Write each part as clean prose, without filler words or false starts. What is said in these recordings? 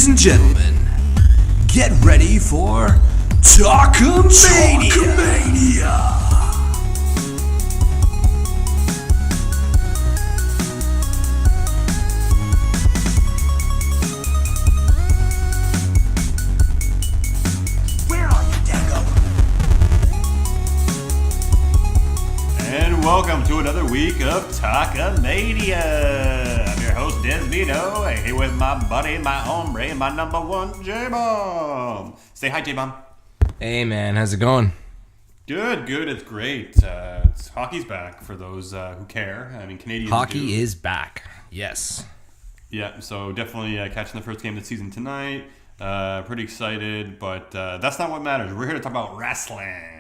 Ladies and gentlemen, get ready for Talkamania! And welcome to another week of Talkamania. I'm your host, Desvito, here with my buddy, my hombre, my number one, J-Bomb. Say hi, J-Bomb. Hey, man. How's it going? Good. It's great. Hockey's back for those who care. I mean, Canadians Hockey is back. Yes. Yeah, so definitely catching the first game of the season tonight. Pretty excited, but that's not what matters. We're here to talk about wrestling.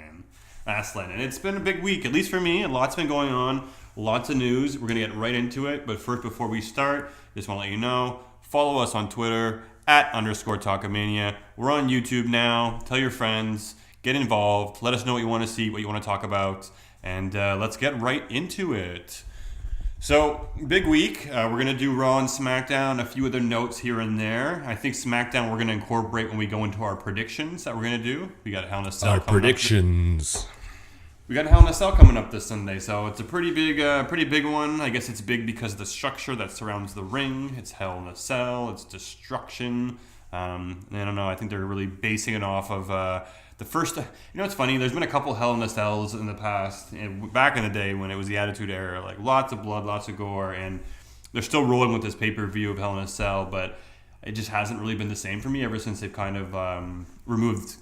And it's been a big week, at least for me. A lot's been going on, lots of news. We're going to get right into it. But first, before we start, just want to let you know, follow us on Twitter, @_Talkamania. We're on YouTube now. Tell your friends, get involved. Let us know what you want to see, what you want to talk about. And let's get right into it. So, big week. We're going to do Raw and SmackDown, a few other notes here and there. I think SmackDown we're going to incorporate when we go into our predictions that we're going to do. We got Hell in a Cell coming predictions. We got Hell in a Cell coming up this Sunday, so it's a pretty big one. I guess it's big because of the structure that surrounds the ring. It's Hell in a Cell. It's destruction. I don't know. I think they're really basing it off of the first. You know, it's funny. There's been a couple Hell in a Cells in the past, back in the day when it was the Attitude Era. Like lots of blood, lots of gore, and they're still rolling with this pay-per-view of Hell in a Cell, but it just hasn't really been the same for me ever since they've kind of removed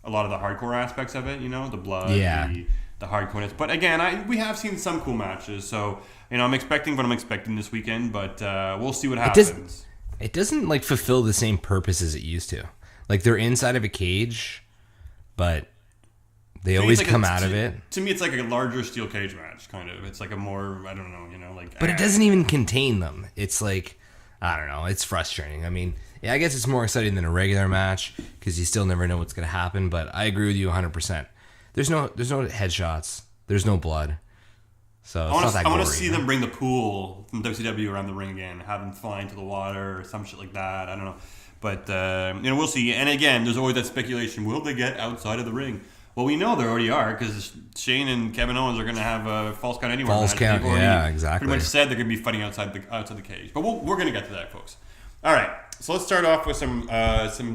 a lot of the hardcore aspects of it, you know, the blood, the hardcoreness. But again, we have seen some cool matches, so you know, I'm expecting what I'm expecting this weekend, but we'll see what happens. It doesn't like fulfill the same purpose as it used to. Like they're inside of a cage, but they always like come out of it. To me, it's like a larger steel cage match, kind of. It's like a more, I don't know, you know, like. But it doesn't even contain them. It's like, I don't know. It's frustrating. I mean, yeah, I guess it's more exciting than a regular match because you still never know what's going to happen. But I agree with you 100%. There's no headshots. There's no blood. So it's not that gory. I want to see them bring the pool from WCW around the ring again, have them fly into the water or some shit like that. I don't know. But, you know, we'll see. And again, there's always that speculation. Will they get outside of the ring? Well, we know they already are because Shane and Kevin Owens are going to have a false count anywhere. False count, yeah, exactly. Pretty much said they're going to be fighting outside the cage. But we're going to get to that, folks. All right. So let's start off with some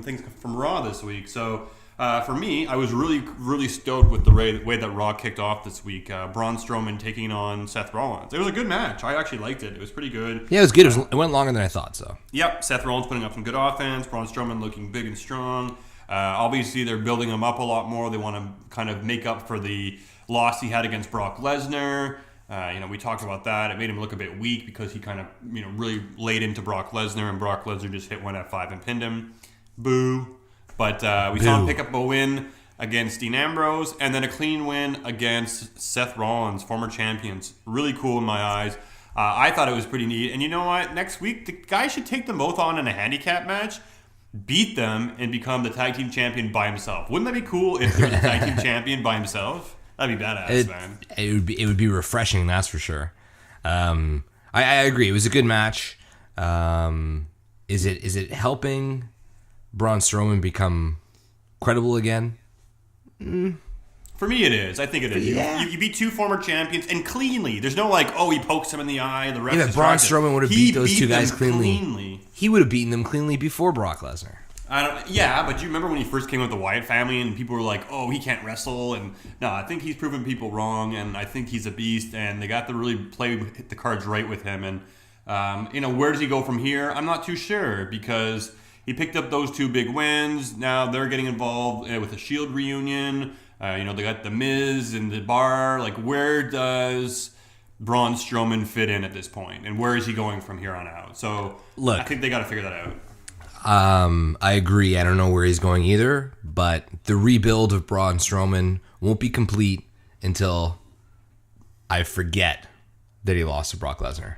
things from Raw this week. So for me, I was really, really stoked with the way that Raw kicked off this week. Braun Strowman taking on Seth Rollins. It was a good match. I actually liked it. It was pretty good. Yeah, it was good. It went longer than I thought. So. Yep. Seth Rollins putting up some good offense. Braun Strowman looking big and strong. Obviously, they're building him up a lot more. They want to kind of make up for the loss he had against Brock Lesnar. You know, we talked about that. It made him look a bit weak because he kind of, you know, really laid into Brock Lesnar, and Brock Lesnar just hit one F5 and pinned him. Boo. But we saw him pick up a win against Dean Ambrose, and then a clean win against Seth Rollins, former champions. Really cool in my eyes. I thought it was pretty neat. And you know what? Next week, the guy should take them both on in a handicap match, beat them, and become the tag team champion by himself. Wouldn't that be cool if he was a tag team champion by himself? That'd be badass, man. It would be refreshing, that's for sure. I agree. It was a good match. Is it helping Braun Strowman become credible again? For me, it is. I think it is. Yeah. You beat two former champions and cleanly. There's no like, he pokes him in the eye. The ref. Yeah, but Braun Strowman would have beat those two guys cleanly. He would have beaten them cleanly before Brock Lesnar. Yeah, but you remember when he first came with the Wyatt family and people were like, he can't wrestle? And no, I think he's proven people wrong, and I think he's a beast, and they got to really play the cards right with him. And, you know, where does he go from here? I'm not too sure because he picked up those two big wins. Now they're getting involved with a Shield reunion. You know, they got The Miz and the Bar. Like, where does Braun Strowman fit in at this point? And where is he going from here on out? So look, I think they got to figure that out. I agree. I don't know where he's going either, but the rebuild of Braun Strowman won't be complete until I forget that he lost to Brock Lesnar.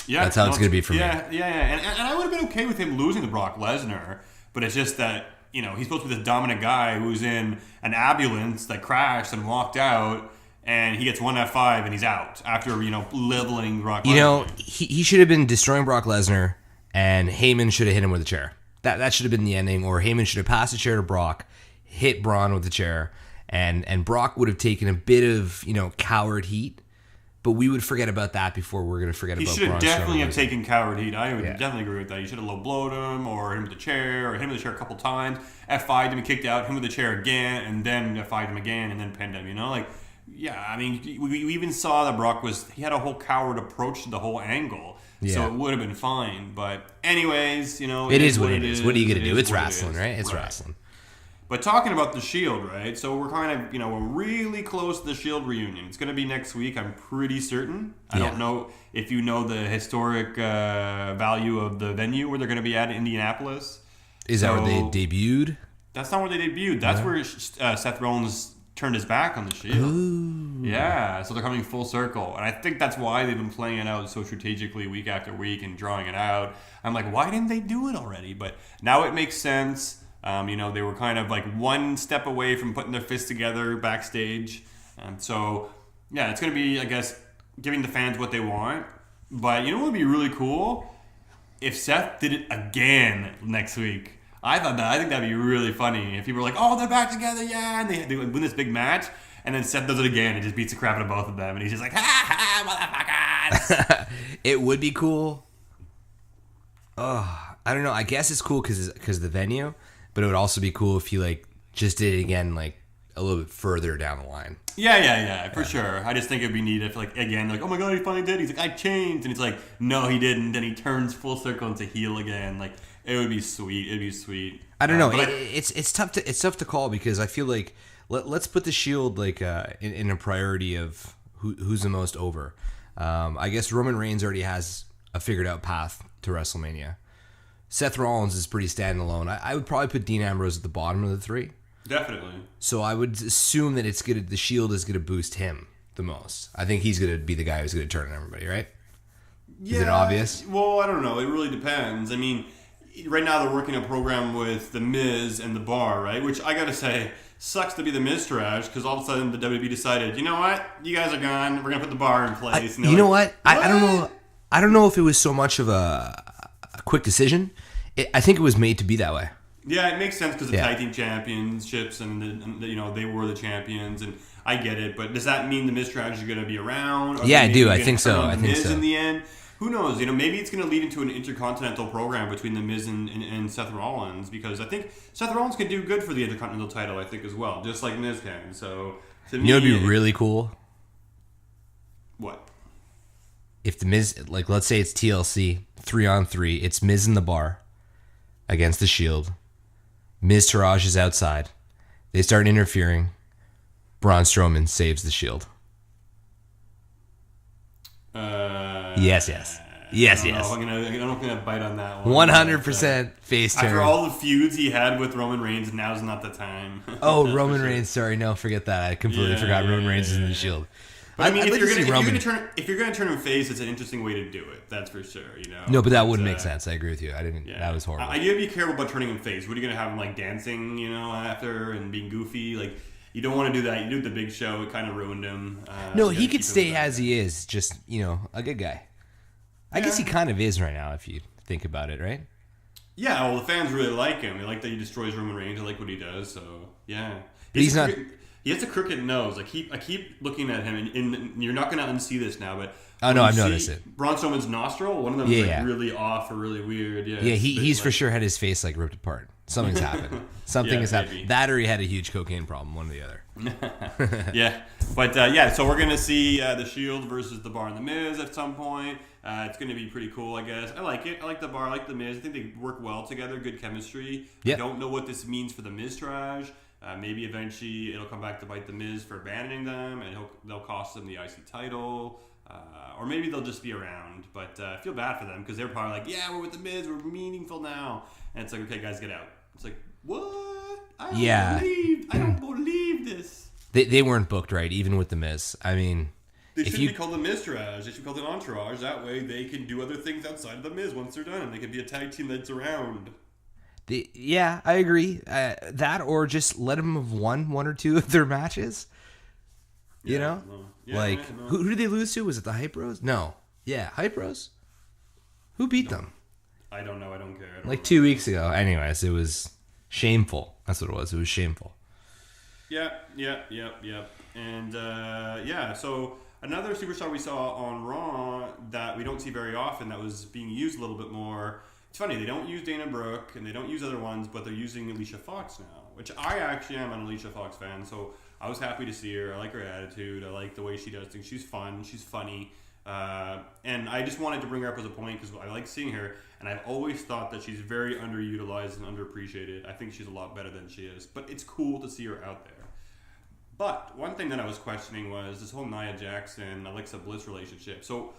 Yeah, that's how it's going to be for me. Yeah. And I would have been okay with him losing to Brock Lesnar, but it's just that, you know, he's supposed to be this dominant guy who's in an ambulance that crashed and walked out, and he gets one F5 and he's out after, you know, leveling Brock Lesnar. You know, he should have been destroying Brock Lesnar and Heyman should have hit him with a chair. That should have been the ending, or Heyman should have passed the chair to Brock, hit Braun with the chair, and Brock would have taken a bit of, coward heat, but we would forget about that before we're going to forget about Braun. He should have Strowman definitely have losing. taken coward heat. I would definitely agree with that. You should have low blowed him, or hit him with the chair, or hit him with the chair a couple times, F5'd him and kicked out, him with the chair again, and then F5'd him again, and then pinned him, Yeah, I mean, we even saw that Brock he had a whole coward approach to the whole angle. Yeah. So it would have been fine. But anyways, it is what it is. What are you going to do? It's wrestling, right? It's right. wrestling. But talking about the Shield, right? So we're kind of, we're really close to the Shield reunion. It's going to be next week, I'm pretty certain. I don't know if you know the historic value of the venue where they're going to be at in Indianapolis. Is that where they debuted? That's not where they debuted. That's where Seth Rollins turned his back on the Shield. Ooh. Yeah, so they're coming full circle. And I think that's why they've been playing it out so strategically week after week and drawing it out. I'm like, why didn't they do it already? But now it makes sense. They were kind of like one step away from putting their fists together backstage. It's going to be, I guess, giving the fans what they want. But what would be really cool? If Seth did it again next week. I think that'd be really funny. If people were like, oh, they're back together, yeah, and they win this big match, and then Seth does it again and just beats the crap out of both of them, and he's just like, ha ha, motherfuckers. It would be cool. Oh, I don't know. I guess it's cool because of the venue, but it would also be cool if he just did it again a little bit further down the line. Yeah, for sure. I just think it'd be neat if again, oh my god, he finally did. He's like, I changed, and it's like, no, he didn't. Then he turns full circle into heel again. It would be sweet. It'd be sweet. I don't know. It's tough to call because I feel like let's put the Shield in a priority of who's the most over. I guess Roman Reigns already has a figured out path to WrestleMania. Seth Rollins is pretty standalone. I would probably put Dean Ambrose at the bottom of the three. Definitely. So I would assume that the Shield is gonna boost him the most. I think he's gonna be the guy who's gonna turn on everybody, right? Yeah, is it obvious? Well, I don't know. It really depends. I mean, right now they're working a program with The Miz and The Bar, right? Which I gotta say, sucks to be The Miz trash because all of a sudden the WWE decided, you know what? You guys are gone. We're gonna put The Bar in place. You know what? I don't know. I don't know if it was so much of a quick decision. I think it was made to be that way. Yeah, it makes sense because the tag team championships and they were the champions, and I get it. But does that mean the Miz trash is going to be around? Yeah, I do. I think so. I think so. In the end, who knows? Maybe it's going to lead into an intercontinental program between the Miz and Seth Rollins, because I think Seth Rollins can do good for the intercontinental title. I think as well, just like Miz can. So to me, it'd be really cool. What? If the Miz, let's say it's TLC 3-on-3, it's Miz in the Bar against the Shield. Miz Taraj is outside. They start interfering. Braun Strowman saves the Shield. Yes. I'm gonna bite on that one. 100% face turn. After all the feuds he had with Roman Reigns, now's not the time. Oh, Roman Reigns. Sorry, no, forget that. I completely forgot Roman Reigns is in the Shield. But I mean, if you're gonna turn him face, it's an interesting way to do it. That's for sure. No, but that wouldn't make sense. I agree with you. I didn't. Yeah. That was horrible. You gotta be careful about turning him face. What are you gonna have him dancing? After and being goofy. You don't want to do that. You do the Big Show. It kind of ruined him. No, he could stay as he is. Just a good guy. I guess he kind of is right now, if you think about it, right? Yeah. Well, the fans really like him. They like that he destroys Roman Reigns. They like what he does. So yeah. But he's not. He has a crooked nose. I keep looking at him, and you're not going to unsee this now, but oh no, I've noticed it. Braun Strowman's nostril, one of them is really off or really weird. Yeah, he's for sure had his face ripped apart. Something's happened. Something has happened. That or he had a huge cocaine problem. One or the other. Yeah, but so we're going to see the Shield versus the Bar and the Miz at some point. It's going to be pretty cool, I guess. I like it. I like the Bar. I like the Miz. I think they work well together. Good chemistry. Yep. I don't know what this means for the Miz trash. Maybe eventually it'll come back to bite the Miz for abandoning them, and they'll cost them the IC title, or maybe they'll just be around. But I feel bad for them because they're probably like, "Yeah, we're with the Miz, we're meaningful now," and it's like, "Okay, guys, get out." It's like, what? I don't believe this. They weren't booked right, even with the Miz. I mean, they shouldn't be called the Miztourage. They should be called an Entourage. That way, they can do other things outside of the Miz once they're done, and they can be a tag team that's around. Yeah, I agree. That or just let them have won one or two of their matches. Who did they lose to? Was it the Hype Bros? No. Yeah, Hype Bros. Who beat them? I don't know. I don't care. I don't Like remember. 2 weeks ago. Anyways, it was shameful. That's what it was. It was shameful. Yeah. And so another superstar we saw on Raw that we don't see very often that was being used a little bit more. It's funny, they don't use Dana Brooke and they don't use other ones, but they're using Alicia Fox now, which I actually am an Alicia Fox fan, so I was happy to see her. I like her attitude. I like the way she does things. She's fun. She's funny. And I just wanted to bring her up as a point because I like seeing her, and I've always thought that she's very underutilized and underappreciated. I think she's a lot better than she is, but it's cool to see her out there. But one thing that I was questioning was this whole Nia Jackson, Alexa Bliss relationship. So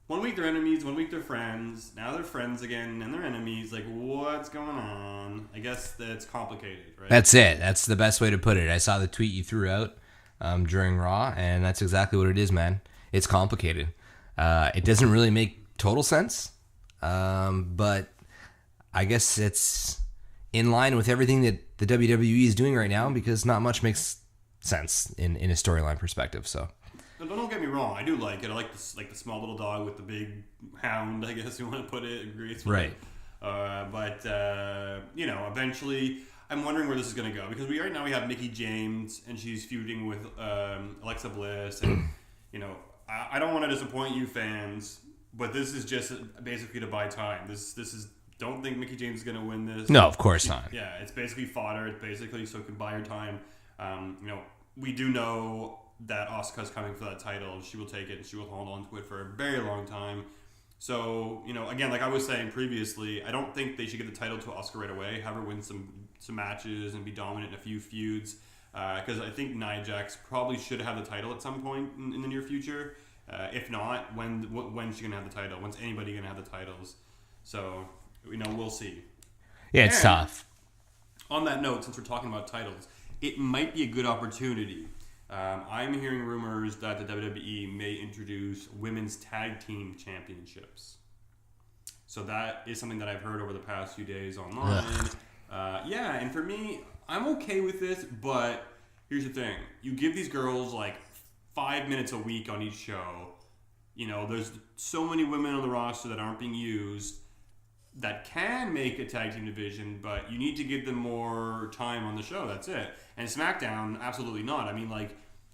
1 week they're enemies, 1 week they're friends. Now they're friends again, and they're enemies. Like, what's going on? I guess that's complicated, right? That's it. That's the best way to put it. I saw the tweet you threw out during Raw, and that's exactly what it is, man. It's complicated. It doesn't really make total sense, but I guess it's in line with everything that the WWE is doing right now because not much makes sense in a storyline perspective. So. Don't get me wrong. I do like it. I like the small little dog with the big hound, I guess you want to put it. Gracefully. Right. But eventually, I'm wondering where this is going to go because right now we have Mickie James and she's feuding with Alexa Bliss, and I don't want to disappoint you fans, but this is just basically to buy time. This is. Don't think Mickie James is going to win this. No, of course not. Yeah, it's basically fodder. It's basically so it can buy her time. We do know that Asuka's coming for that title. She will take it and she will hold on to it for a very long time. So, again, like I was saying previously, I don't think they should give the title to Asuka right away. Have her win some matches and be dominant in a few feuds. Because I think Nia Jax probably should have the title at some point in the near future. If not, when's she going to have the title? When's anybody going to have the titles? So, we'll see. Yeah, it's tough. On that note, since we're talking about titles, it might be a good opportunity. I'm hearing rumors that the WWE may introduce women's tag team championships. So that is something that I've heard over the past few days online. And for me, I'm okay with this, but here's the thing. You give these girls like 5 minutes a week on each show. There's so many women on the roster that aren't being used that can make a tag team division, but you need to give them more time on the show. That's it. And SmackDown, absolutely not. I mean,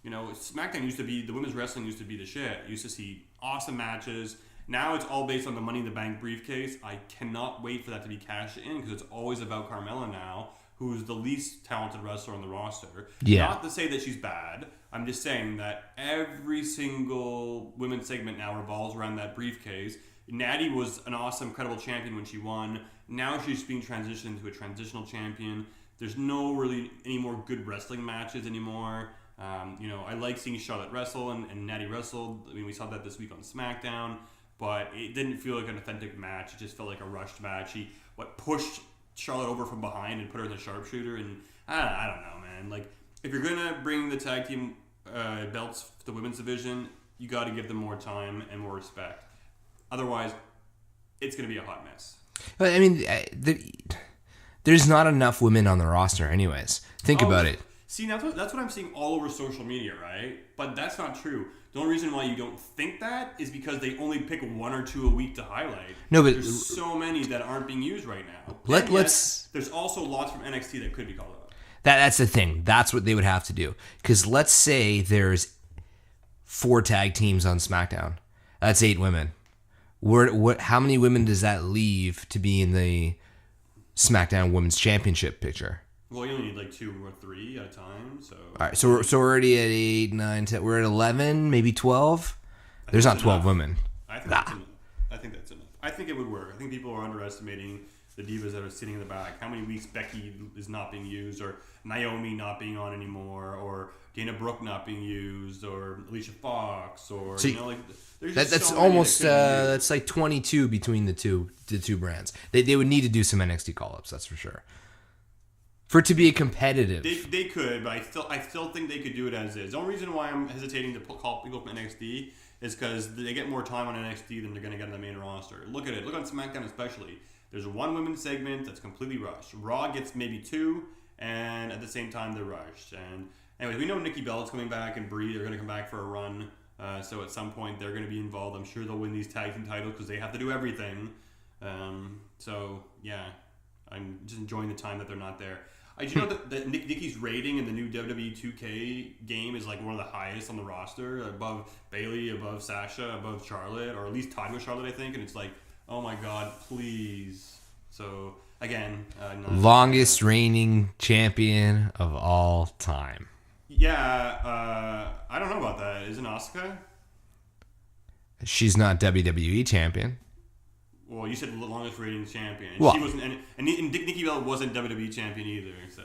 SmackDown used to be, the women's wrestling used to be the shit. You used to see awesome matches. Now it's all based on the Money in the Bank briefcase. I cannot wait for that to be cashed in because it's always about Carmella now, who's the least talented wrestler on the roster. Yeah. Not to say that she's bad. I'm just saying that every single women's segment now revolves around that briefcase. Natty was an awesome, credible champion when she won. Now she's being transitioned into a transitional champion. There's no really any more good wrestling matches anymore. I like seeing Charlotte wrestle and Natty wrestle. I mean, we saw that this week on SmackDown, but it didn't feel like an authentic match. It just felt like a rushed match. He pushed Charlotte over from behind and put her in the sharpshooter, and I don't know, man. Like, if you're gonna bring the tag team belts to the women's division, you got to give them more time and more respect. Otherwise, it's going to be a hot mess. But I mean, there's not enough women on the roster, anyways. Think about it. See, that's what I'm seeing all over social media, right? But that's not true. The only reason why you don't think that is because they only pick 1 or 2 a week to highlight. No, but there's so many that aren't being used right now. There's also lots from NXT that could be called up. That's the thing. That's what they would have to do. Because let's say there's 4 tag teams on SmackDown. That's 8 women. How many women does that leave to be in the SmackDown Women's Championship picture? Well, you only need like 2 or 3 at a time. So all right, so we're already at 8, 9, 10. We're at 11, maybe 12. There's not 12 women. I think that's enough. I think it would work. I think people are underestimating the divas that are sitting in the back. How many weeks Becky is not being used, or Naomi not being on anymore, or Dana Brooke not being used, or Alicia Fox, or that's almost that's like 22 between the two brands. They would need to do some NXT call-ups, that's for sure. For it to be a competitive. They could, but I still think they could do it as is. The only reason why I'm hesitating to call people from NXT is because they get more time on NXT than they're going to get on the main roster. Look at it. Look on SmackDown especially. There's 1 women's segment that's completely rushed. Raw gets maybe 2, and at the same time they're rushed. And anyway, we know Nikki Bella's coming back and Brie. They're going to come back for a run. So at some point they're going to be involved. I'm sure they'll win these tag team titles because they have to do everything. So yeah, I'm just enjoying the time that they're not there. I do know that Nikki's rating in the new WWE 2K game is like one of the highest on the roster, above Bayley, above Sasha, above Charlotte, or at least tied with Charlotte, I think. And it's like, oh my god, please. So again, longest reigning champion of all time. Yeah, I don't know about that. Isn't Asuka? She's not WWE champion. Well, you said the longest rating champion. Well, she wasn't, and Nikki Bella wasn't WWE champion either. So,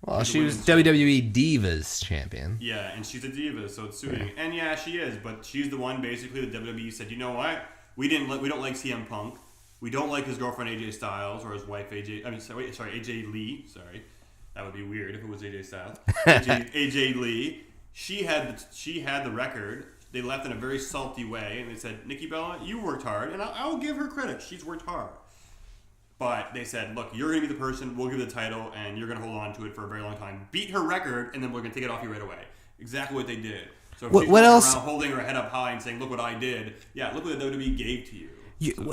well, she was WWE Divas champion. Yeah, and she's a diva, so it's suiting. Yeah. And yeah, she is, but she's the one basically the WWE said, you know what? We don't like CM Punk. We don't like his girlfriend AJ Styles or his wife AJ Lee. Sorry, that would be weird if it was AJ Styles. AJ Lee. She had the record. They left in a very salty way, and they said, Nikki Bella, you worked hard, and I'll give her credit. She's worked hard. But they said, look, you're going to be the person, we'll give you the title, and you're going to hold on to it for a very long time. Beat her record, and then we're going to take it off you right away. Exactly what they did. So if she's what else? Around holding her head up high and saying, look what I did, yeah, look what the WWE gave to you.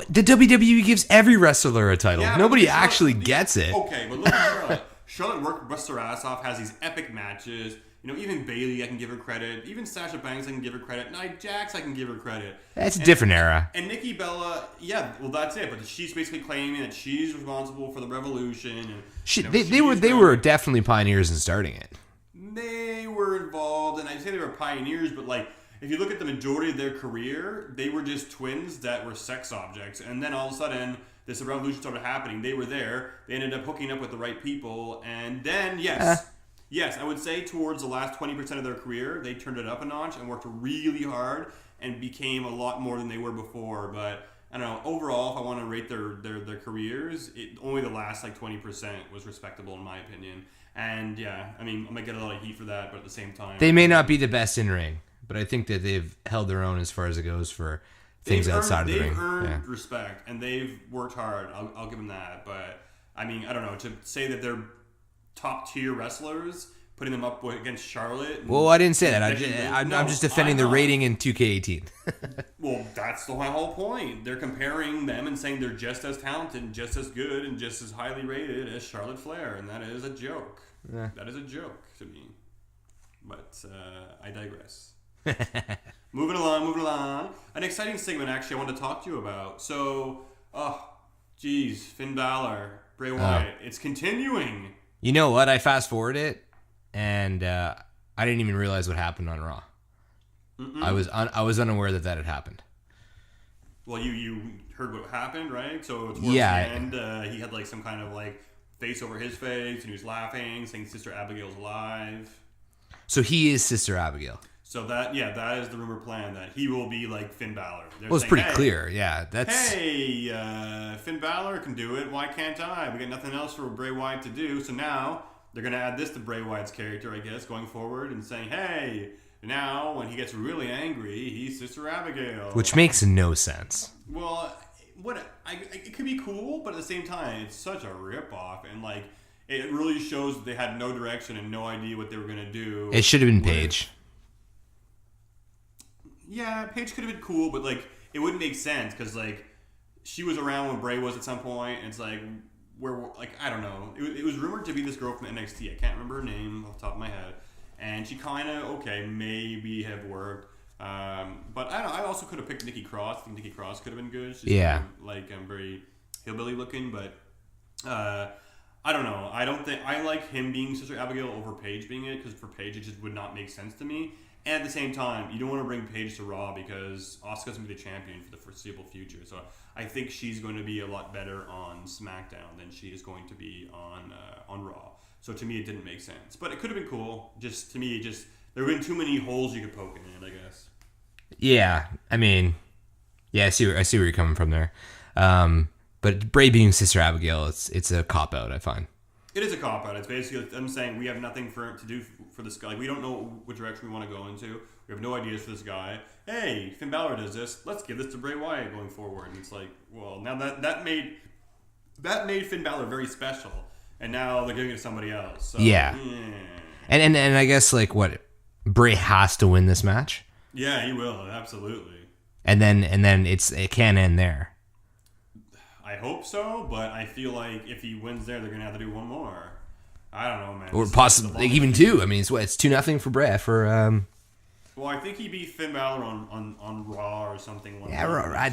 The WWE gives every wrestler a title. Yeah, nobody actually gets it. Okay, but look at Charlotte. Charlotte busts her ass off, has these epic matches. You know, even Bayley, I can give her credit. Even Sasha Banks, I can give her credit. Nia Jax, I can give her credit. That's a different era. And Nikki Bella, yeah, well, that's it. But she's basically claiming that she's responsible for the revolution. And they were definitely pioneers in starting it. They were involved, and I'd say they were pioneers. But like, if you look at the majority of their career, they were just twins that were sex objects. And then all of a sudden, this revolution started happening. They were there. They ended up hooking up with the right people, and then Yes, I would say towards the last 20% of their career, they turned it up a notch and worked really hard and became a lot more than they were before. But I don't know. Overall, if I want to rate their careers, only the last like 20% was respectable in my opinion. And yeah, I mean, I might get a lot of heat for that, but at the same time, they may not be the best in ring, but I think that they've held their own as far as it goes for things outside of the ring. They've earned respect and they've worked hard. I'll give them that. But I mean, I don't know, to say that they're top tier wrestlers, putting them up against Charlotte. Well, I didn't say that. I'm just defending the rating in 2K18. Well, that's my whole point. They're comparing them and saying they're just as talented, just as good, and just as highly rated as Charlotte Flair, and that is a joke. Yeah. That is a joke to me. But I digress. Moving along. An exciting segment, actually, I want to talk to you about. So, Finn Balor, Bray Wyatt. It's continuing. You know what? I fast forwarded it, and I didn't even realize what happened on Raw. Mm-mm. I was unaware that had happened. Well, you heard what happened, right? So towards the end, he had like some kind of like face over his face, and he was laughing, saying Sister Abigail's alive. So he is Sister Abigail. So that is the rumor plan, that he will be like Finn Balor. Well, it's pretty clear, yeah. Finn Balor can do it. Why can't I? We got nothing else for Bray Wyatt to do. So now they're going to add this to Bray Wyatt's character, I guess, going forward, and saying, hey, now when he gets really angry, he's Sister Abigail. Which makes no sense. Well, it could be cool, but at the same time, it's such a ripoff, and like it really shows that they had no direction and no idea what they were going to do. It should have been Paige. Yeah, Paige could have been cool, but like it wouldn't make sense because like she was around when Bray was at some point, and it's like I don't know. It was rumored to be this girl from NXT. I can't remember her name off the top of my head, and she kind of maybe have worked. But I don't know. I also could have picked Nikki Cross. I think Nikki Cross could have been good. She's very hillbilly looking, but I don't know. I don't think I like him being Sister Abigail over Paige being it, because for Paige it just would not make sense to me. And at the same time, you don't want to bring Paige to Raw because Asuka's going to be the champion for the foreseeable future. So I think she's going to be a lot better on SmackDown than she is going to be on Raw. So to me, it didn't make sense. But it could have been cool. Just to me, there would have been too many holes you could poke in it, I guess. Yeah, I mean, I see where you're coming from there. But Bray being Sister Abigail, it's a cop-out, I find. It is a cop-out. It's basically them saying we have nothing to do for this guy. Like, we don't know what direction we want to go into. We have no ideas for this guy. Hey, Finn Balor does this. Let's give this to Bray Wyatt going forward. And it's like, well, now that made Finn Balor very special, and now they're giving it to somebody else. So, yeah. And I guess like what, Bray has to win this match. Yeah, he will, absolutely. And then it can't end there. I hope so, but I feel like if he wins there, they're gonna have to do one more. I don't know, man. Or This is possibly the even two. I mean, it's 2-0 for Bray for. Well, I think he beat Finn Balor on Raw or something.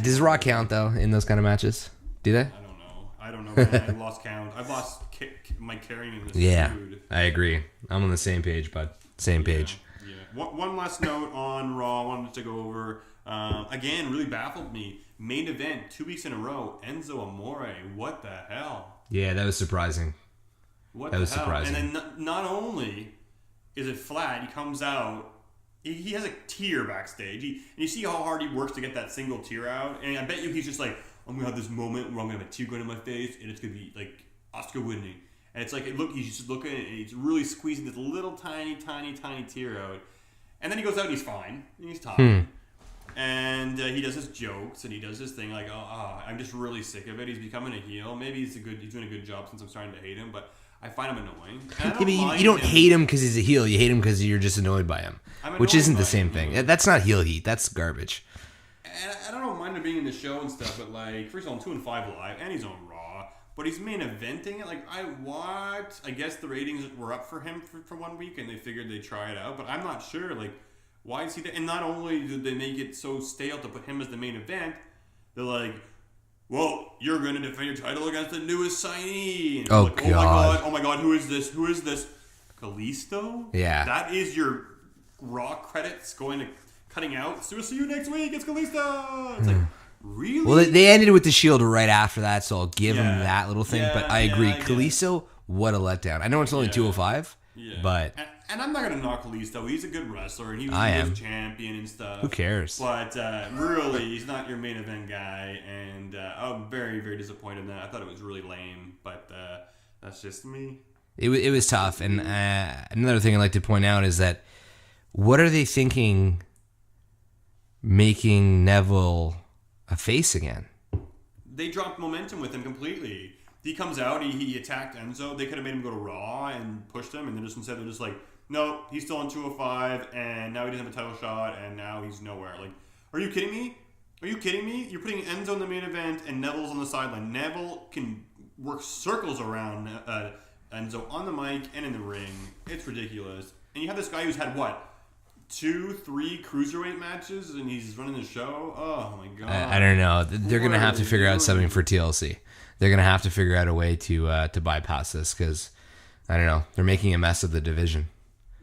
Does Raw count though in those kind of matches? Do they? I don't know, man. I lost count. I've lost my carrying in this feud. I agree. I'm on the same page, bud. Same page. Yeah. One last note on Raw I wanted to go over. Again, really baffled me. Main event 2 weeks in a row. Enzo Amore. What the hell? Yeah, that was surprising. That was surprising. And then not only is it flat, he comes out. He has a tear backstage. And you see how hard he works to get that single tear out. And I bet you he's just like, I'm going to have this moment where I'm going to have a tear going in my face. And it's going to be like Oscar winning. And it's like, he's just looking and he's really squeezing this little tiny tear out. And then he goes out and he's fine. And he's talking. And he does his jokes and he does his thing like, I'm just really sick of it. He's becoming a heel. Maybe he's doing a good job since I'm starting to hate him. But I find him annoying. You don't hate him because he's a heel. You hate him because you're just annoyed by him, which isn't the same thing. That's not heel heat. That's garbage. And I don't mind him being in the show and stuff, but like, first of all, I'm 2 and 5 live, and he's on Raw, but he's main eventing it. Like, I guess the ratings were up for him for 1 week, and they figured they'd try it out, but I'm not sure. Like, why is he there? And not only did they make it so stale to put him as the main event, they're like, well, you're going to defend your title against the newest signee. And God. Oh my god, who is this? Kalisto? Yeah. That is your Raw credits cutting out. So we'll see you next week. It's Kalisto. It's like, really? Well, they ended with the Shield right after that, so I'll give him that little thing. But I agree. Kalisto, what a letdown. I know it's only 205, but... And I'm not going to knock Kalisto. He's a good wrestler, and he was champion and stuff. Who cares? But really, he's not your main event guy, and I'm very, very disappointed in that. I thought it was really lame, but that's just me. It was tough, and another thing I'd like to point out is that what are they thinking making Neville a face again? They dropped momentum with him completely. He comes out, he attacked Enzo. They could have made him go to Raw and pushed him, and then just instead they're just like, no, he's still on 205, and now he doesn't have a title shot, and now he's nowhere. Like, are you kidding me? You're putting Enzo in the main event, and Neville's on the sideline. Neville can work circles around Enzo on the mic and in the ring. It's ridiculous. And you have this guy who's had, 2-3 cruiserweight matches, and he's running the show? Oh, my God. I don't know. They're going to have to figure out something for TLC. They're going to have to figure out a way to bypass this because, I don't know, they're making a mess of the division.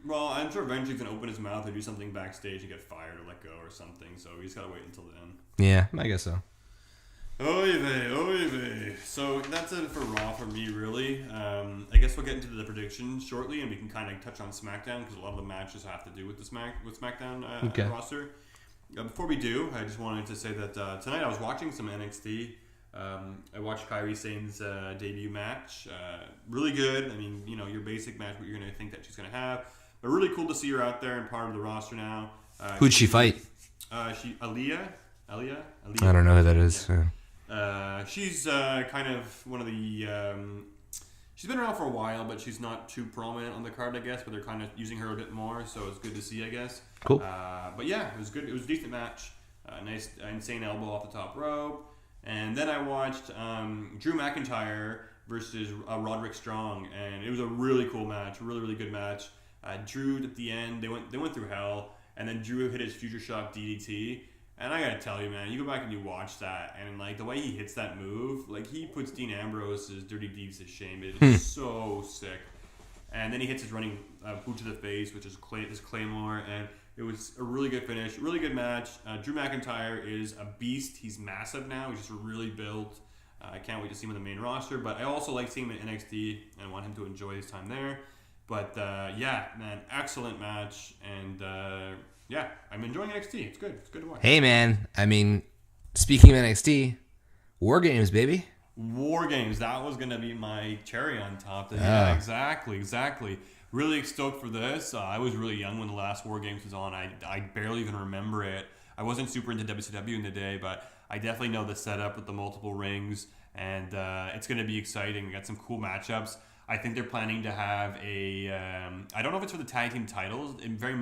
Well, I'm sure eventually he's going to open his mouth or do something backstage and get fired or let go or something, so he's got to wait until then. Yeah, I guess so. Oy vey. So that's it for Raw for me, really. I guess we'll get into the predictions shortly, and we can kind of touch on SmackDown because a lot of the matches have to do with the SmackDown roster. Before we do, I just wanted to say that tonight I was watching some NXT. I watched Kairi Sane's debut match. Really good. I mean, your basic match, what you're going to think that she's going to have. But really cool to see her out there and part of the roster now. Who'd she fight? Aaliyah. I don't know who that is. Yeah. She's kind of one of the... she's been around for a while, but she's not too prominent on the card, I guess. But they're kind of using her a bit more, so it's good to see, I guess. Cool. But yeah, it was good. It was a decent match. Nice, insane elbow off the top rope. And then I watched Drew McIntyre versus Roderick Strong, and it was a really cool match, really, really good match. Drew at the end, they went through hell, and then Drew hit his Future Shock DDT. And I gotta tell you, man, you go back and you watch that, and like the way he hits that move, like he puts Dean Ambrose's Dirty Deeds to shame. It is so sick. And then he hits his running boot to the face, which is his Claymore, and it was a really good finish, really good match. Drew McIntyre is a beast. He's massive now. He's just really built. I can't wait to see him in the main roster. But I also like seeing him in NXT and want him to enjoy his time there. But yeah, man, excellent match. And yeah, I'm enjoying NXT. It's good. It's good to watch. Hey, man. I mean, speaking of NXT, War Games, baby. War Games. That was going to be my cherry on top. Yeah, exactly. Really stoked for this. I was really young when the last War Games was on. I barely even remember it. I wasn't super into WCW in the day, but I definitely know the setup with the multiple rings, and it's going to be exciting. We got some cool matchups. I think they're planning to have a... I don't know if it's for the tag team titles. It very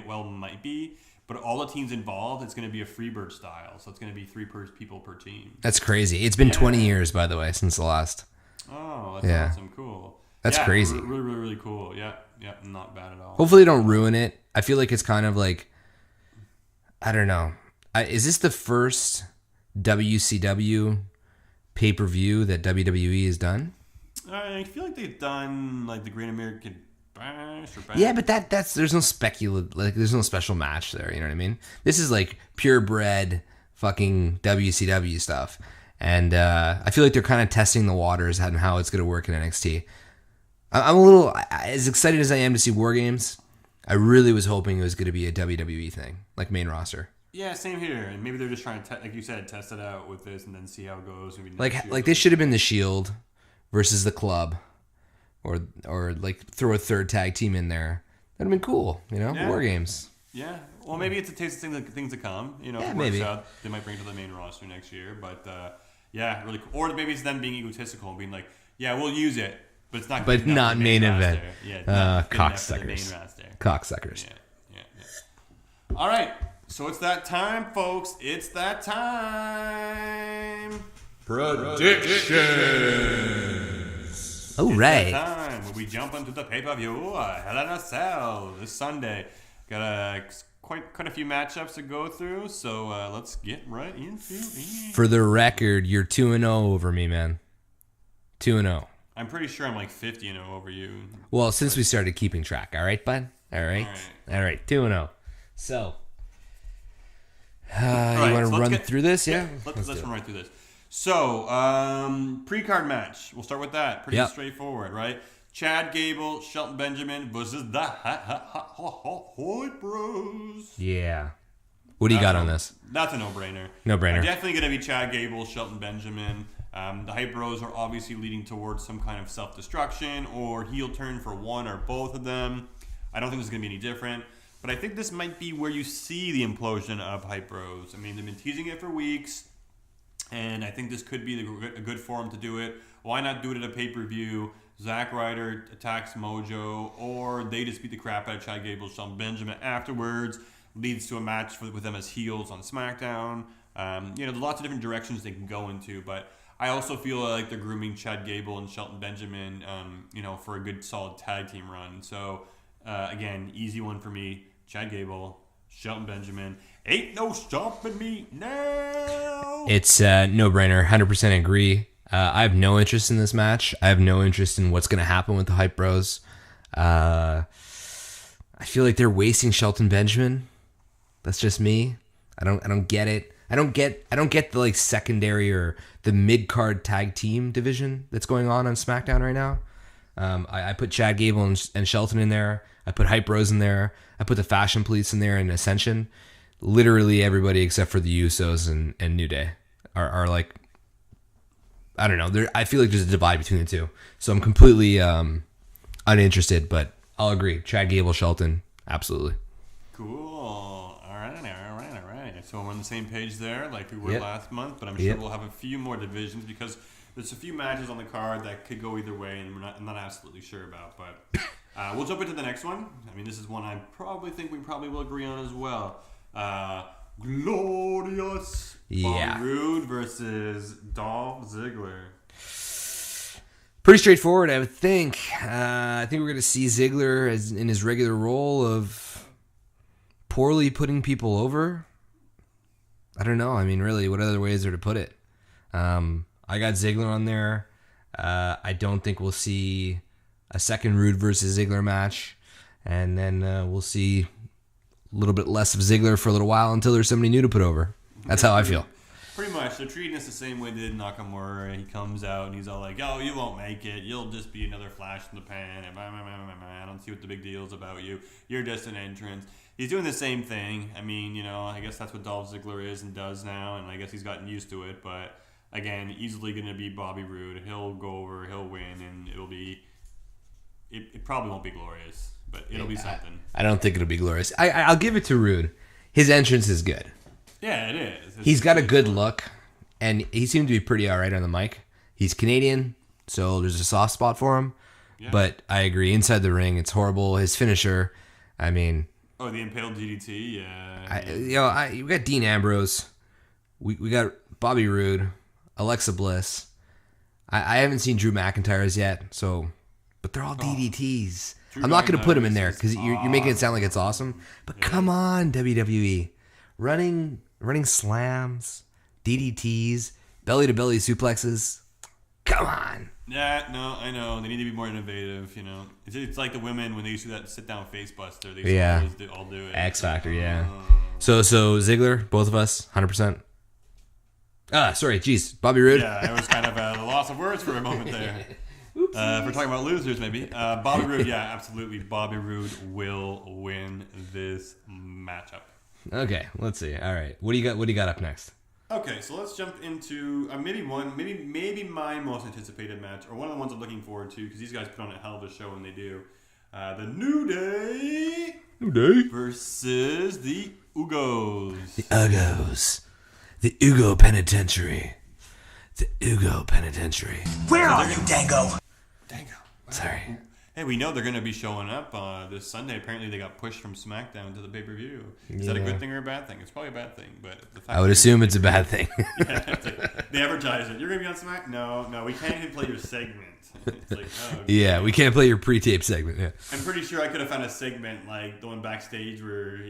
well might be, but all the teams involved, it's going to be a Freebird style. So it's going to be people per team. That's crazy. It's been 20 years, by the way, since the last. Oh, that's awesome. Cool. That's crazy. Really, really, really cool. Yeah, not bad at all. Hopefully they don't ruin it. I feel like it's kind of like, I don't know. Is this the first WCW pay-per-view that WWE has done? I feel like they've done like the Great American Bash or Bash. Yeah, but there's no there's no special match there, you know what I mean? This is like purebred fucking WCW stuff. And I feel like they're kind of testing the waters on how it's going to work in NXT. I'm a little, as excited as I am to see War Games, I really was hoping it was going to be a WWE thing, like main roster. Yeah, same here. And maybe they're just trying to, like you said, test it out with this and then see how it goes. Maybe Like this should have been the Shield versus the Club, or like throw a third tag team in there. That'd have been cool, you know? Yeah. War Games. Yeah. Well, maybe it's a taste of things to come. You know, Yeah, if it maybe. works out, they might bring it to the main roster next year. But yeah, really cool. Or maybe it's them being egotistical and being like, yeah, we'll use it, but it's not. But not main event. Yeah, cocksuckers. Cocksuckers. Yeah. All right. So it's that time, folks. It's that time. Predictions. All right. Time when we jump into the pay-per-view Hell in a Cell this Sunday. Got quite a few matchups to go through, so let's get right into it. For the record, you're 2-0 over me, man. 2-0. I'm pretty sure I'm like 50-0 over you. Well, since we started keeping track, all right, bud? All right. 2-0. So, you want to run through this? Yeah? Let's run right through this. So, pre-card match. We'll start with that. Pretty straightforward, right? Chad Gable, Shelton Benjamin versus the Hype Bros. Yeah. What do you got on this? That's a no-brainer. No-brainer. Definitely going to be Chad Gable, Shelton Benjamin. The Hype Bros are obviously leading towards some kind of self-destruction or heel turn for one or both of them. I don't think this is going to be any different. But I think this might be where you see the implosion of Hype Bros. I mean, they've been teasing it for weeks. And I think this could be a good forum to do it. Why not do it at a pay-per-view? Zack Ryder attacks Mojo, or they just beat the crap out of Chad Gable, Shelton Benjamin afterwards. Leads to a match with them as heels on SmackDown. There's lots of different directions they can go into, but I also feel like they're grooming Chad Gable and Shelton Benjamin, for a good solid tag team run. So, again, easy one for me. Chad Gable, Shelton Benjamin. Ain't no stopping me now. It's no-brainer. 100% agree. I have no interest in this match. I have no interest in what's going to happen with the Hype Bros. I feel like they're wasting Shelton Benjamin. That's just me. I don't get it. I don't get the like secondary or the mid-card tag team division that's going on SmackDown right now. I put Chad Gable and Shelton in there. I put Hype Bros in there. I put the Fashion Police in there and Ascension. Literally everybody except for the Usos and New Day are like, I don't know. I feel like there's a divide between the two. So I'm completely uninterested, but I'll agree. Chad Gable, Shelton, absolutely. Cool. All right. So we're on the same page there like we were last month, but I'm sure we'll have a few more divisions because there's a few matches on the card that could go either way, and I'm not absolutely sure about. But we'll jump into the next one. I mean, this is one I probably think we probably will agree on as well. Glorious Bobby Roode versus Dolph Ziggler. Pretty straightforward, I would think. I think we're going to see Ziggler in his regular role of poorly putting people over. I don't know. I mean, really, what other ways are to put it? I got Ziggler on there. I don't think we'll see a second Roode versus Ziggler match. And then we'll see a little bit less of Ziggler for a little while until there's somebody new to put over. That's how I feel. Pretty much. They're treating us the same way they did Nakamura. He comes out and he's all like, oh, you won't make it. You'll just be another flash in the pan. And I don't see what the big deal is about you. You're just an entrance. He's doing the same thing. I mean, I guess that's what Dolph Ziggler is and does now. And I guess he's gotten used to it. But, again, easily going to be Bobby Roode. He'll go over. He'll win. And it'll be... It probably won't be glorious. But it'll be something. I don't think it'll be glorious. I'll give it to Roode. His entrance is good. Yeah, it is. He's got a good look, and he seemed to be pretty all right on the mic. He's Canadian, so there's a soft spot for him. Yeah. But I agree. Inside the ring, it's horrible. His finisher, I mean, Oh, the impaled DDT. Yeah. We got Dean Ambrose. We got Bobby Roode, Alexa Bliss. I haven't seen Drew McIntyre's yet, but they're all DDTs. Drew I'm not going to put them in there McIntyre's because you're making it sound like it's awesome. But come on, WWE, running slams, DDTs, belly to belly suplexes. Come on. Yeah, no, I know. They need to be more innovative, you know. It's like the women when they used to do that sit-down face buster. They used to all do it. X Factor, yeah. So Ziggler, both of us, 100%. Sorry, geez. Bobby Roode? Yeah, it was kind of a loss of words for a moment there. If we're talking about losers, maybe. Bobby Roode, yeah, absolutely. Bobby Roode will win this matchup. Okay, let's see. All right. What do you got up next? Okay, so let's jump into maybe my most anticipated match, or one of the ones I'm looking forward to, because these guys put on a hell of a show when they do. The New Day versus the Ugos. The Ugos. The Ugo Penitentiary. The Ugo Penitentiary. Where are you, Dango? Dango. Sorry. Hey, we know they're going to be showing up this Sunday. Apparently, they got pushed from SmackDown to the pay-per-view. Is that a good thing or a bad thing? It's probably a bad thing, but the fact I would assume it's a bad thing. Yeah, they advertise it. You're going to be on Smack? No, we can't even play your segment. It's like, oh, yeah, we can't play your pre-tape segment. Yeah. I'm pretty sure I could have found a segment like the one backstage where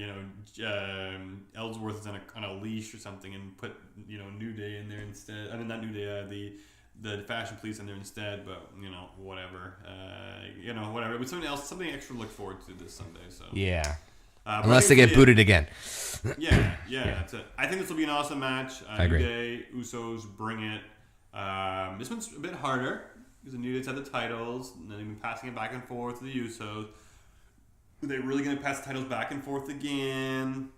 Ellsworth is on a leash or something, and put New Day in there instead. I mean, not New Day. The Fashion Police in there instead, but whatever. Whatever. It was something else, something extra to look forward to this Sunday. So yeah. Unless they get booted again. Yeah, that's it. I think this will be an awesome match. I agree. New Day, Usos, bring it. This one's a bit harder because the New Day's had the titles, and they've been passing it back and forth to the Usos. Are they really going to pass the titles back and forth again?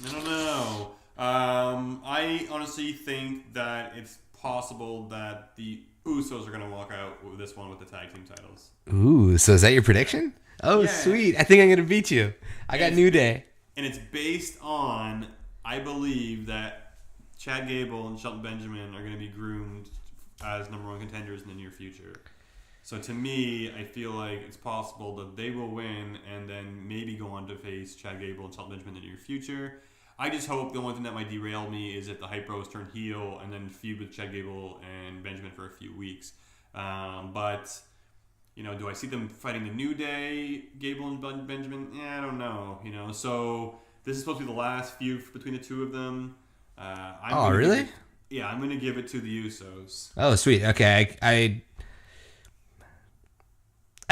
I don't know. I honestly think that it's possible that the Usos are going to walk out with this one with the tag team titles. Ooh, so is that your prediction? Oh, yeah. Sweet. I think I'm going to beat you. I got New Day. And it's based on, I believe that Chad Gable and Shelton Benjamin are going to be groomed as number one contenders in the near future. So to me, I feel like it's possible that they will win and then maybe go on to face Chad Gable and Shelton Benjamin in the near future. I just hope the only thing that might derail me is if the Hype Bros turn heel and then feud with Chad Gable and Benjamin for a few weeks. But do I see them fighting the New Day, Gable and Benjamin? I don't know. So this is supposed to be the last feud between the two of them. Really? I'm going to give it to the Usos. Oh, sweet. Okay, I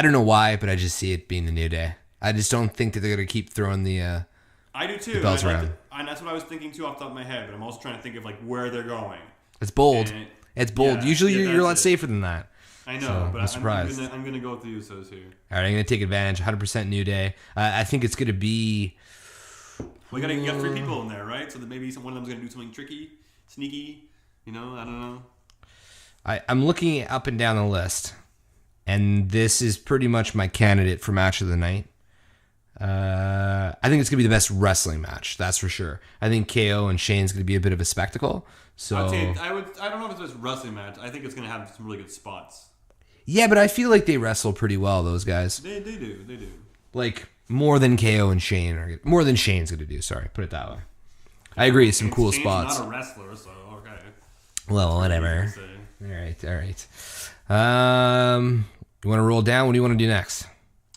don't know why, but I just see it being the New Day. I just don't think that they're going to keep throwing the. I do too. The belts around. And that's what I was thinking too off the top of my head, but I'm also trying to think of where they're going. It's bold. It's bold. Yeah, Usually you're a lot safer than that. I know, so but I'm surprised. I'm gonna go with the Usos here. All right, I'm gonna take advantage. 100% New Day. I think it's gonna be. We got three people in there, right? So that maybe one of them's gonna do something tricky, sneaky. I don't know. I'm looking up and down the list, and this is pretty much my candidate for match of the night. I think it's gonna be the best wrestling match. That's for sure. I think KO and Shane's gonna be a bit of a spectacle. So I don't know if it's the best wrestling match. I think it's gonna have some really good spots. Yeah, but I feel like they wrestle pretty well. Those guys. They do. Like more than KO and Shane are more than Shane's gonna do. Sorry, put it that way. I agree. Some cool Shane's spots. Not a wrestler, so okay. Well, whatever. All right. You want to roll down? What do you want to do next?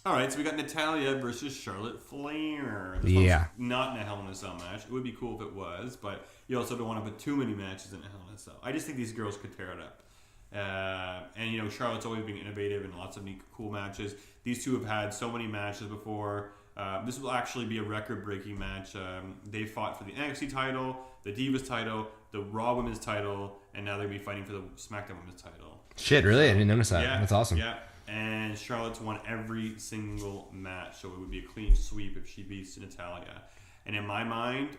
All right, so we got Natalya versus Charlotte Flair. This one's not in a Hell in a Cell match. It would be cool if it was, but you also don't want to put too many matches in a Hell in a Cell. I just think these girls could tear it up. And Charlotte's always being innovative in lots of neat, cool matches. These two have had so many matches before. This will actually be a record-breaking match. They fought for the NXT title, the Divas title, the Raw Women's title, and now they'll be fighting for the SmackDown Women's title. Shit, really? I didn't notice that. Yeah, that's awesome. Yeah. And Charlotte's won every single match, so it would be a clean sweep if she beats Natalya. And in my mind,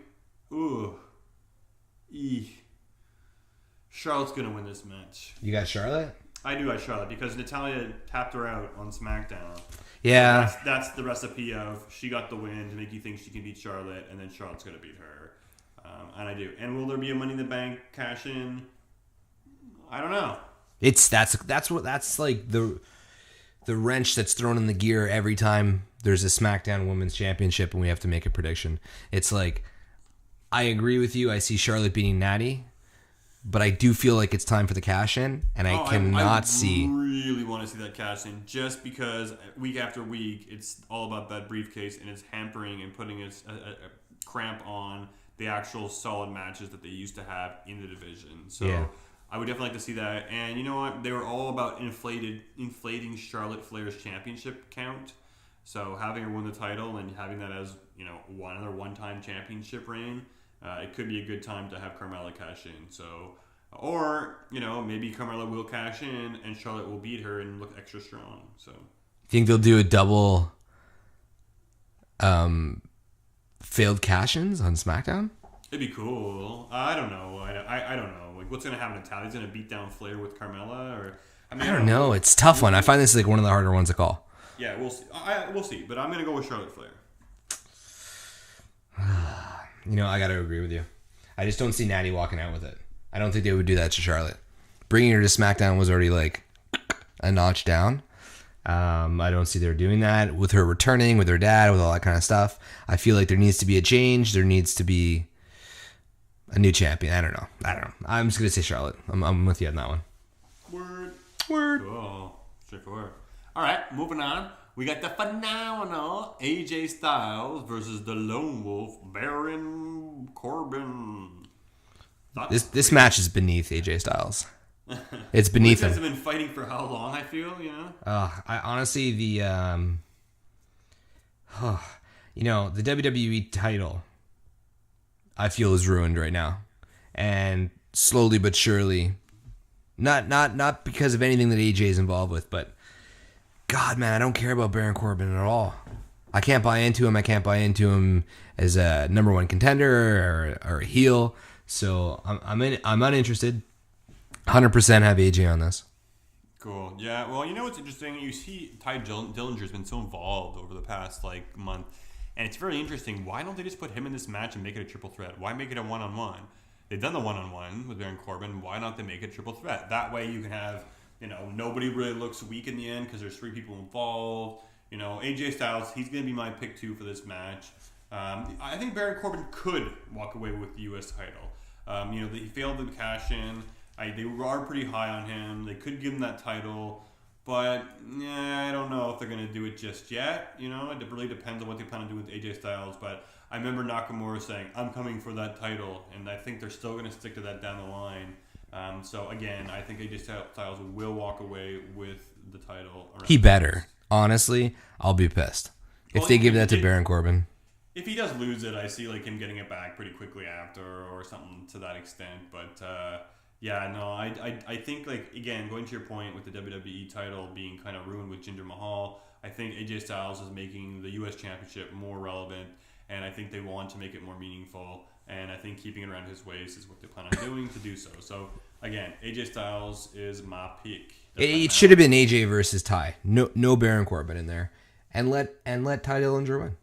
Charlotte's going to win this match. You got Charlotte? I do got Charlotte because Natalya tapped her out on SmackDown. Yeah. So that's the recipe of she got the win to make you think she can beat Charlotte, and then Charlotte's going to beat her. And I do. And will there be a Money in the Bank cash in? I don't know. That's like the wrench that's thrown in the gear every time there's a SmackDown Women's Championship and we have to make a prediction. It's like, I agree with you. I see Charlotte beating Natty, but I do feel like it's time for the cash in, and I cannot see. I really want to see that cash in, just because week after week it's all about that briefcase, and it's hampering and putting a cramp on the actual solid matches that they used to have in the division. So yeah. I would definitely like to see that. And you know what? They were all about inflating Charlotte Flair's championship count. So having her win the title and having that as, another one-time championship reign, it could be a good time to have Carmella cash in. So, or, maybe Carmella will cash in and Charlotte will beat her and look extra strong. So, think they'll do a double failed cash-ins on SmackDown? It'd be cool. I don't know. I don't know. Like, what's going to happen? Natalya's going to beat down Flair with Carmella? Or I don't know. It's a tough one. I find this like one of the harder ones to call. Yeah, we'll see. We'll see. But I'm going to go with Charlotte Flair. I got to agree with you. I just don't see Natty walking out with it. I don't think they would do that to Charlotte. Bringing her to SmackDown was already like a notch down. I don't see her doing that with her returning, with her dad, with all that kind of stuff. I feel like there needs to be a change. There needs to be a new champion. I don't know. I'm just going to say Charlotte. I'm with you on that one. Word. Cool. Straightforward. All right, moving on. We got the phenomenal AJ Styles versus the Lone Wolf, Baron Corbin. This match is beneath AJ Styles. It's beneath him. These guys have been fighting for how long, I feel, I honestly, the WWE title, I feel, is ruined right now. And slowly but surely, not because of anything that AJ is involved with, but God, man, I don't care about Baron Corbin at all. I can't buy into him. I can't buy into him as a number one contender or a heel. So I'm uninterested. 100% have AJ on this. Cool. Yeah. Well, what's interesting? You see, Ty Dillinger's been so involved over the past month, and it's very interesting. Why don't they just put him in this match and make it a triple threat? Why make it a one-on-one? They've done the one-on-one with Baron Corbin. Why not they make it a triple threat? That way you can have, nobody really looks weak in the end because there's 3 people involved. AJ Styles, he's going to be my pick 2 for this match. I think Baron Corbin could walk away with the U.S. title. He failed to cash in. They are pretty high on him. They could give him that title, but I don't know if they're going to do it just yet. It really depends on what they plan on doing with AJ Styles. But I remember Nakamura saying, "I'm coming for that title," and I think they're still going to stick to that down the line. So again, I think AJ Styles will walk away with the title. He better. Honestly, I'll be pissed if they give that to Baron Corbin. If he does lose it, I see him getting it back pretty quickly after, or something to that extent. But I think again, going to your point with the WWE title being kind of ruined with Jinder Mahal, I think AJ Styles is making the U.S. Championship more relevant, and I think they want to make it more meaningful. And I think keeping it around his waist is what they plan on doing to do so. So again, AJ Styles is my pick. It should have been AJ versus Ty. No Baron Corbin in there, and let Ty Dillinger win.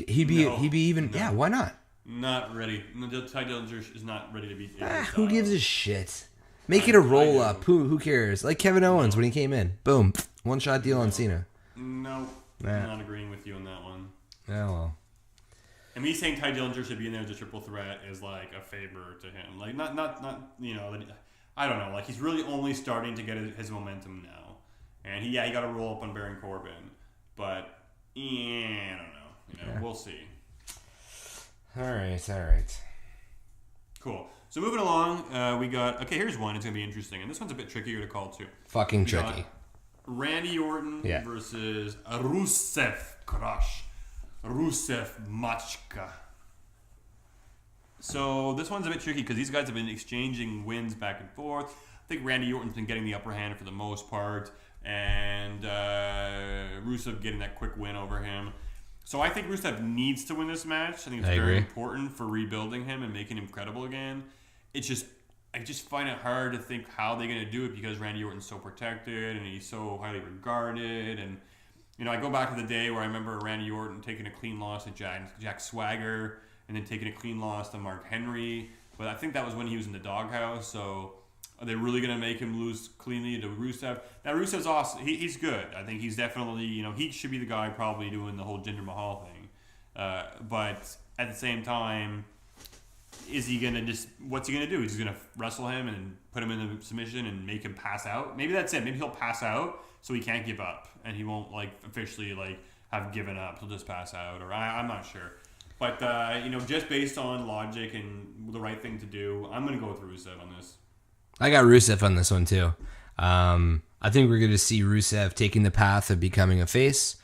He'd be even. No. Yeah, why not? Not ready. Ty Dillinger is not ready to beat AJ Styles. Who gives a shit? Make it a roll up. Who cares? Like Kevin Owens when he came in. Boom. One shot deal on Cena. No. I'm not agreeing with you on that one. Oh well. And me saying Ty Dillinger should be in there as a triple threat is like a favor to him. Like not I don't know. He's really only starting to get his momentum now, and he got to roll up on Baron Corbin, but I don't know. We'll see. All right. Cool. So moving along, we got here's one. It's gonna be interesting, and this one's a bit trickier to call too. Fucking tricky. Randy Orton versus Rusev Crush. Rusev Machka. So this one's a bit tricky because these guys have been exchanging wins back and forth. I think Randy Orton's been getting the upper hand for the most part, and Rusev getting that quick win over him. So I think Rusev needs to win this match. I think it's very important for rebuilding him and making him credible again. I just find it hard to think how they're going to do it because Randy Orton's so protected and he's so highly regarded. And I go back to the day where I remember Randy Orton taking a clean loss to Jack Swagger and then taking a clean loss to Mark Henry. But I think that was when he was in the doghouse. So Are they really going to make him lose cleanly to Rusev? Now, Rusev's awesome. He's good. I think he's definitely, he should be the guy probably doing the whole Jinder Mahal thing. But at the same time, is he going to what's he going to do? He's going to wrestle him and put him in the submission and make him pass out? Maybe that's it. Maybe he'll pass out so he can't give up. And he won't, officially, have given up. He'll just pass out. Or I'm not sure. But, just based on logic and the right thing to do, I'm going to go with Rusev on this. I got Rusev on this one, too. I think we're going to see Rusev taking the path of becoming a face.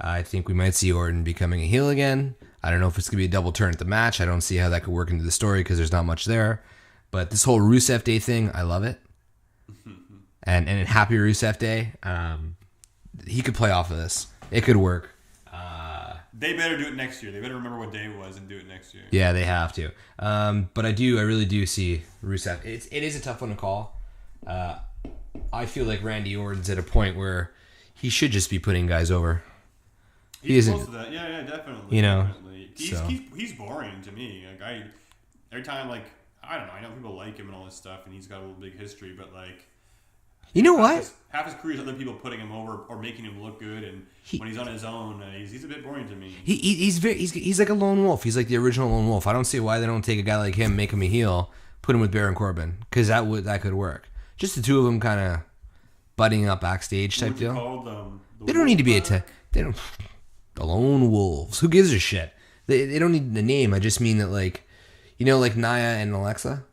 I think we might see Orton becoming a heel again. I don't know if it's going to be a double turn at the match. I don't see how that could work into the story because there's not much there. But this whole Rusev Day thing, I love it. And happy Rusev Day. He could play off of this. It could work. They better do it next year. They better remember what day it was and do it next year. Yeah, they have to. But I really do see Rusev. It is a tough one to call. I feel like Randy Orton's at a point where he should just be putting guys over. He's close to that. Yeah, definitely. Definitely. He's boring to me. Every time, I don't know. I know people like him and all this stuff, and he's got a little big history, but you know what? Half his career is other people putting him over or making him look good, and when he's on his own, he's a bit boring to me. He's like a lone wolf. He's like the original lone wolf. I don't see why they don't take a guy like him, make him a heel, put him with Baron Corbin, because that could work. Just the two of them kind of butting up backstage type deal. They don't need to be they don't. The lone wolves. Who gives a shit? They don't need the name. I just mean that like Nia and Alexa,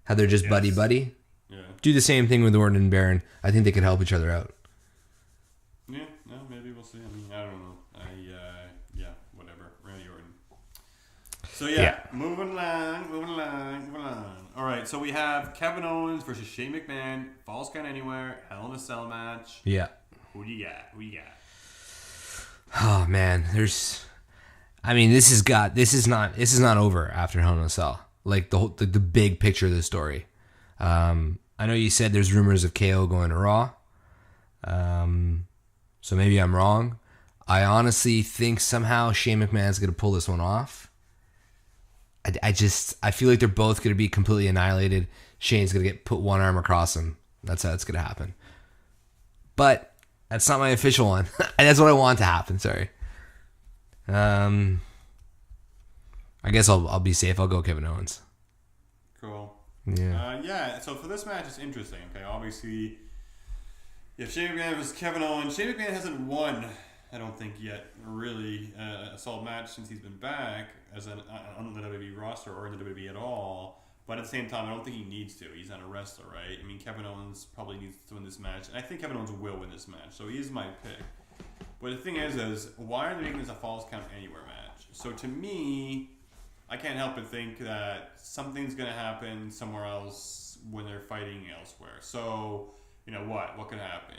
how they're just buddy. Yeah. Do the same thing with Orton and Baron. I think they could help each other out. Yeah, no, maybe we'll see. I don't know. Whatever. Randy Orton. So moving along. All right, so we have Kevin Owens versus Shane McMahon, Falls Count Anywhere, Hell in a Cell match. Yeah. Who do you got? Oh man, this is not over after Hell in a Cell. Like the big picture of the story. I know you said there's rumors of KO going to Raw. So maybe I'm wrong. I honestly think somehow Shane McMahon's going to pull this one off. I feel like they're both going to be completely annihilated. Shane's going to put one arm across him. That's how it's going to happen. But that's not my official one. That's what I want to happen. Sorry. I guess I'll be safe. I'll go Kevin Owens. Cool. Yeah. So for this match, it's interesting. Okay, obviously, if Shane McMahon was Kevin Owens, Shane McMahon hasn't won, I don't think yet, really, a solid match since he's been back on the WWE roster or in the WWE at all. But at the same time, I don't think he needs to. He's not a wrestler, right? I mean, Kevin Owens probably needs to win this match. And I think Kevin Owens will win this match. So he is my pick. But the thing is why are they making this a Falls Count Anywhere match? So to me, I can't help but think that something's going to happen somewhere else when they're fighting elsewhere. So, what could happen?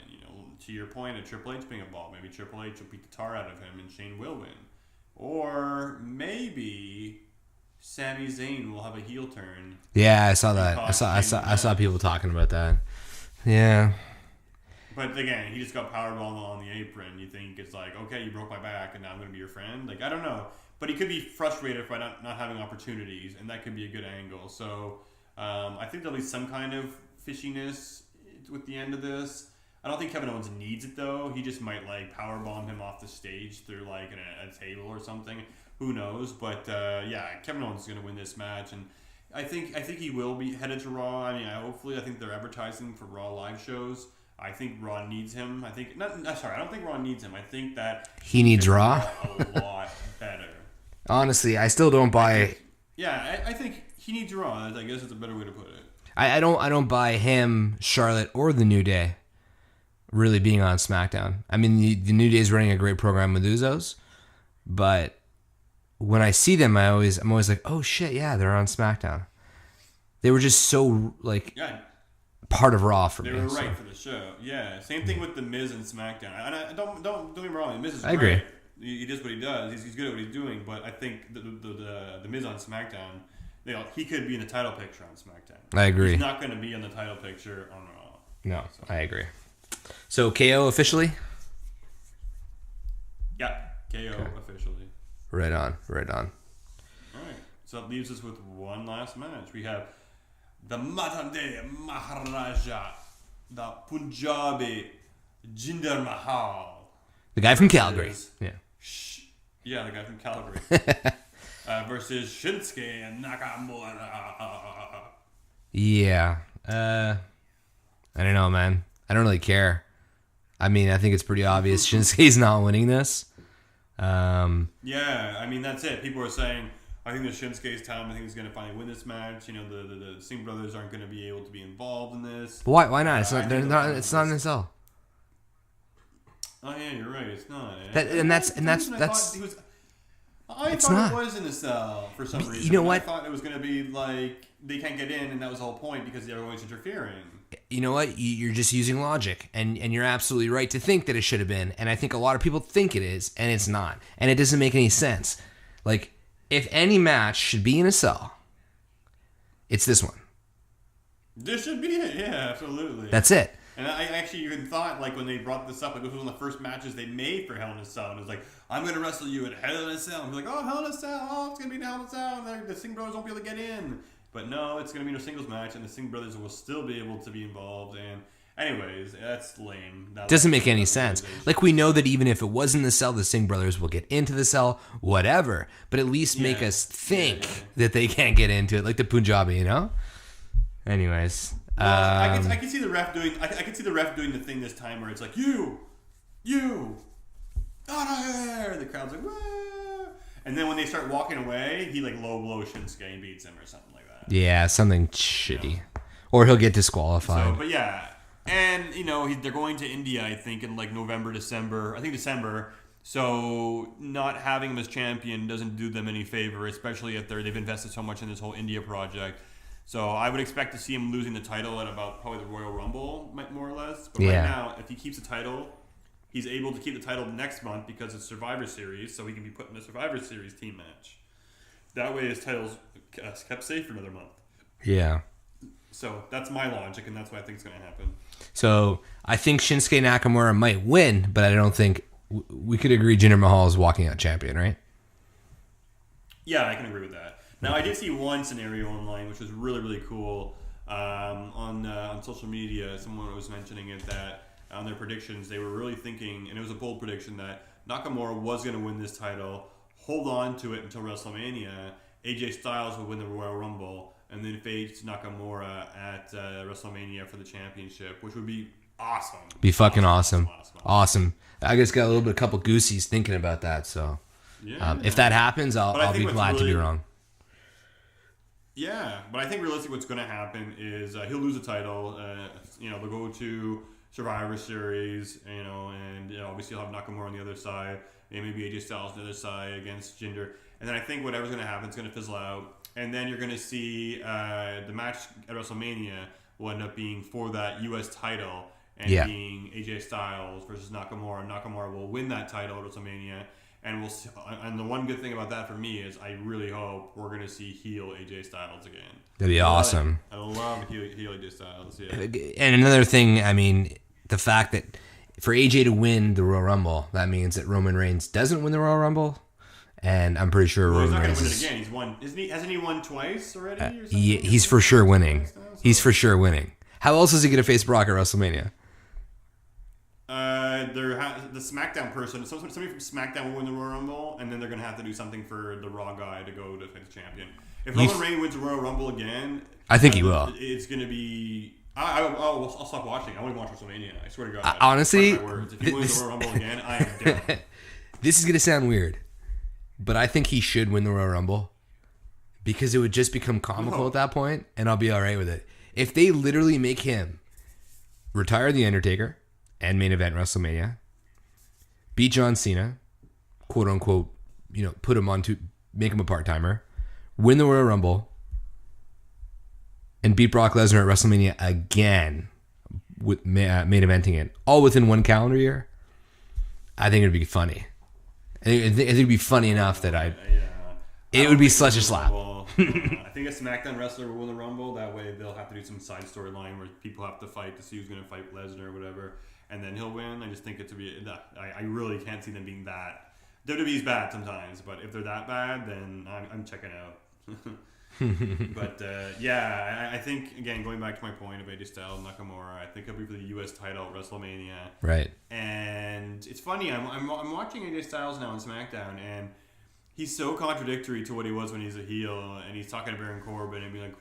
To your point of Triple H being involved, maybe Triple H will beat the tar out of him and Shane will win. Or maybe Sami Zayn will have a heel turn. Yeah, I saw that. I saw people talking about that. Yeah. But again, he just got powerbombed on the apron. You think it's like, okay, you broke my back and now I'm going to be your friend? I don't know. But he could be frustrated by not having opportunities, and that could be a good angle. So I think there'll be some kind of fishiness with the end of this. I don't think Kevin Owens needs it, though. He just might powerbomb him off the stage through a table or something. Who knows? But Kevin Owens is going to win this match, and I think he will be headed to Raw. I mean, I think they're advertising for Raw live shows. I think Raw needs him. I don't think Raw needs him. I think that he needs Raw a lot better. Honestly, I still don't buy. I think he needs Raw. I guess it's a better way to put it. I don't buy him, Charlotte, or the New Day really being on SmackDown. I mean, the New Day is running a great program with Usos, but when I see them, I'm always like, oh shit, yeah, they're on SmackDown. They were just so part of Raw for me. They were right for the show. Yeah, same thing with the Miz and SmackDown. And don't get me wrong, the Miz is great. I agree. He does what he does. He's good at what he's doing. But I think the Miz on SmackDown, he could be in the title picture on SmackDown. I agree. He's not going to be in the title picture on Raw. No, I agree. So KO officially? Yeah, KO officially. Right on. All right. So that leaves us with one last match. We have the Matande Maharaja, the Punjabi Jinder Mahal. The guy from Calgary. Yeah. Yeah, the guy from Calgary. Versus Shinsuke Nakamura. Yeah. I don't know, man. I don't really care. I mean, I think it's pretty obvious Shinsuke's not winning this. Yeah, I mean, that's it. People are saying, I think it's Shinsuke's time. I think he's going to finally win this match. You know, the Singh brothers aren't going to be able to be involved in this. But why not? It's not in the cell. Oh yeah, you're right. It's not. I thought it was in the cell for some reason. You know what? I thought it was going to be like they can't get in, and that was the whole point because everyone's interfering. You know what? You're just using logic, and you're absolutely right to think that it should have been. And I think a lot of people think it is, and it's not. And it doesn't make any sense. Like, if any match should be in a cell, it's this one. This should be it. Yeah, absolutely. That's it. And I actually even thought, like, when they brought this up, like, this was one of the first matches they made for Hell in a Cell. And it was like, I'm going to wrestle you at Hell in a Cell. And we're like, oh, Hell in a Cell. Oh, it's going to be Hell in a Cell. And the Singh brothers won't be able to get in. But no, it's going to be a singles match, and the Singh brothers will still be able to be involved. And anyways, that's lame. Doesn't make any sense. Like, we know that even if it was in the cell, the Singh brothers will get into the cell, whatever. But at least make us think that they can't get into it, like the Punjabi, you know? Anyways. Well, I can see the ref doing. I can see the ref doing the thing this time where it's like you, out of here. The crowd's like, wah. And then when they start walking away, he like low blow Shinsuke and beats him or something like that. Yeah, something shitty, or he'll get disqualified. So, but yeah, and you know they're going to India, I think, in like November, December. I think December. So not having him as champion doesn't do them any favor, especially if they've invested so much in this whole India project. So I would expect to see him losing the title at about probably the Royal Rumble, more or less. But right now, if he keeps the title, he's able to keep the title next month because it's Survivor Series, so he can be put in a Survivor Series team match. That way his title's kept safe for another month. Yeah. So that's my logic, and that's what I think is going to happen. So I think Shinsuke Nakamura might win, but I don't think... We could agree Jinder Mahal is walking out champion, right? Yeah, I can agree with that. Now, I did see one scenario online, which was really, really cool. On social media, someone was mentioning it that on their predictions, they were really thinking, and it was a bold prediction, that Nakamura was going to win this title, hold on to it until WrestleMania. AJ Styles would win the Royal Rumble, and then face Nakamura at WrestleMania for the championship, which would be awesome. Be fucking awesome. I just got a couple goosies thinking about that. So if that happens, I'll be glad to be wrong. Yeah, but I think realistically what's going to happen is he'll lose the title. They'll go to Survivor Series, and obviously he'll have Nakamura on the other side, and maybe AJ Styles on the other side against Jinder. And then I think whatever's going to happen is going to fizzle out. And then you're going to see the match at WrestleMania will end up being for that U.S. title and being AJ Styles versus Nakamura. Nakamura will win that title at WrestleMania. And we'll see, and the one good thing about that for me is I really hope we're going to see heel AJ Styles again. That'd be awesome. I love heel AJ Styles, yeah. And another thing, I mean, the fact that for AJ to win the Royal Rumble, that means that Roman Reigns doesn't win the Royal Rumble. And I'm pretty sure Roman Reigns he's not going to win it again. Hasn't he won twice already? He's for sure winning. He's for sure winning. How else is he going to face Brock at WrestleMania? The SmackDown person, somebody from SmackDown will win the Royal Rumble, and then they're going to have to do something for the Raw guy to go to face the champion. If Roman Reigns wins the Royal Rumble again, I think he will. It's going to be. I'll stop watching. I want to watch WrestleMania. I swear to God. Honestly, if he wins the Royal Rumble again, I am down. This is going to sound weird, but I think he should win the Royal Rumble because it would just become comical at that point, and I'll be all right with it. If they literally make him retire The Undertaker and main event WrestleMania, beat John Cena, quote unquote, put him on to make him a part-timer, win the Royal Rumble, and beat Brock Lesnar at WrestleMania again with main eventing it, all within one calendar year, I think it'd be funny. I think it'd be funny enough that it would be such a slap. I think a SmackDown wrestler will win the Rumble. That way they'll have to do some side storyline where people have to fight to see who's going to fight Lesnar or whatever, and then he'll win. I just think it to be. I really can't see them being that. WWE's bad sometimes, but if they're that bad, then I'm checking out. But yeah, I think again going back to my point of AJ Styles, Nakamura, I think he'll be for the U.S. title at WrestleMania. Right. And it's funny. I'm watching AJ Styles now on SmackDown, and he's so contradictory to what he was when he's a heel, and he's talking to Baron Corbin and being like,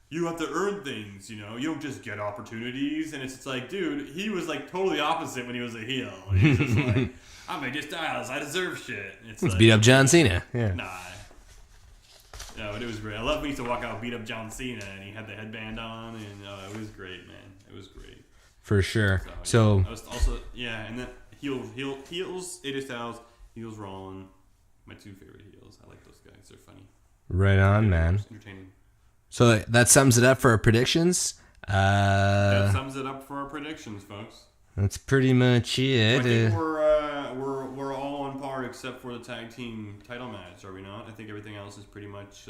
you have to earn things, you know. You don't just get opportunities. And it's like, dude, he was like totally opposite when he was a heel. He's just like, I'm AJ Styles. I deserve shit. Let's like, beat up John Cena. Yeah. Nah. No, it was great. I love when he used to walk out, beat up John Cena, and he had the headband on, and it was great, man. It was great. For sure. So yeah, I was also and then heels AJ Styles, heels Rollins, my two favorite heels. I like those guys. They're funny. Right on, man. Entertaining. So that sums it up for our predictions. That sums it up for our predictions, folks. That's pretty much it. I think we're all on par except for the tag team title match, are we not? I think everything else is pretty much.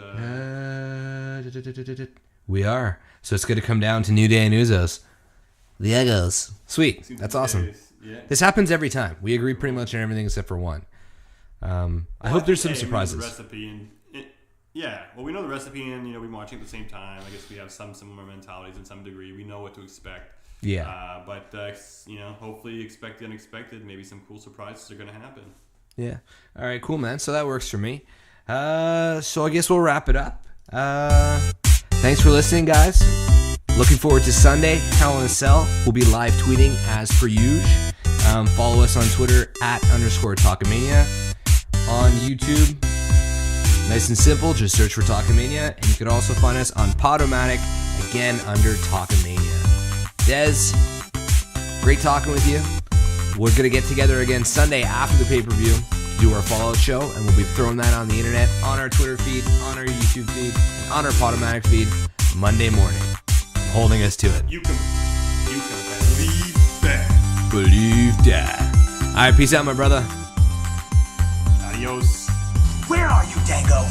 We are. So it's going to come down to New Day and Usos. The Usos. Sweet. That's awesome. Yeah. This happens every time. We agree pretty much on everything except for one. I hope there's some surprises. The recipe yeah, well, we know the recipe, and we've been watching at the same time. I guess we have some similar mentalities in some degree. We know what to expect. Yeah. But hopefully, expect the unexpected. Maybe some cool surprises are going to happen. Yeah. All right. Cool, man. So that works for me. So I guess we'll wrap it up. Thanks for listening, guys. Looking forward to Sunday. Hell in a Cell. We'll be live tweeting as per usual. Follow us on Twitter @_Talkamania. On YouTube. Nice and simple, just search for Talkamania, and you can also find us on Podomatic, again under Talkamania. Des, great talking with you. We're going to get together again Sunday after the pay-per-view to do our Fallout show, and we'll be throwing that on the internet, on our Twitter feed, on our YouTube feed, and on our Podomatic feed Monday morning. I'm holding us to it. You can believe that. Believe that. All right, peace out, my brother. Adios. Where are you, Dango?